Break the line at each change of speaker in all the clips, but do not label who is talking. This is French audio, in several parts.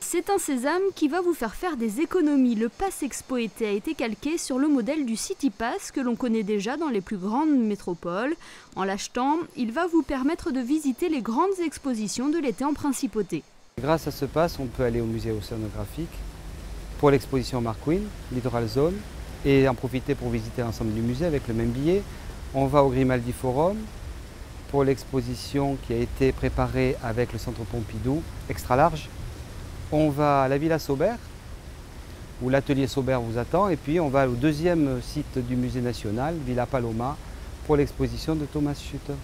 C'est un sésame qui va vous faire des économies. Le Pass Expo été a été calqué sur le modèle du City Pass que l'on connaît déjà dans les plus grandes métropoles. En l'achetant, il va vous permettre de visiter les grandes expositions de l'été en principauté.
Grâce à ce pass, on peut aller au musée océanographique pour l'exposition Markwin, Littoral Zone, et en profiter pour visiter l'ensemble du musée avec le même billet. On va au Grimaldi Forum pour l'exposition qui a été préparée avec le Centre Pompidou, extra large. On va à la Villa Saubert, où l'atelier Saubert vous attend, et puis on va au deuxième site du musée national, Villa Paloma, pour l'exposition de Thomas Schutter.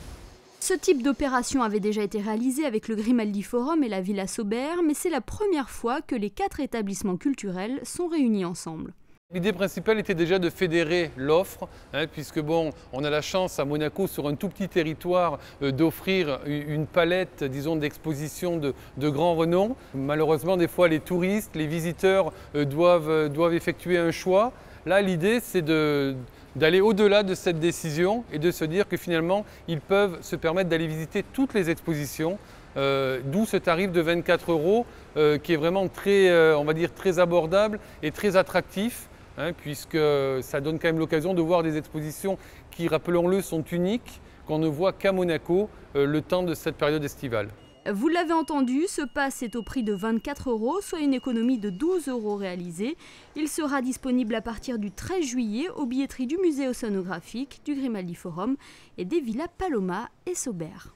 Ce type d'opération avait déjà été réalisé avec le Grimaldi Forum et la Villa Saubert, mais c'est la première fois que les 4 établissements culturels sont réunis ensemble.
L'idée principale était déjà de fédérer l'offre, puisque bon, on a la chance à Monaco, sur un tout petit territoire, d'offrir une palette, disons, d'expositions de grand renom. Malheureusement, des fois, les touristes, les visiteurs doivent effectuer un choix. Là, l'idée, c'est d'aller au-delà de cette décision et de se dire que finalement, ils peuvent se permettre d'aller visiter toutes les expositions, d'où ce tarif de 24 € qui est vraiment très, on va dire, très abordable et très attractif. Puisque ça donne quand même l'occasion de voir des expositions qui, rappelons-le, sont uniques, qu'on ne voit qu'à Monaco le temps de cette période estivale.
Vous l'avez entendu, ce pass est au prix de 24 €, soit une économie de 12 € réalisée. Il sera disponible à partir du 13 juillet aux billetteries du musée océanographique, du Grimaldi Forum et des villas Paloma et Saubert.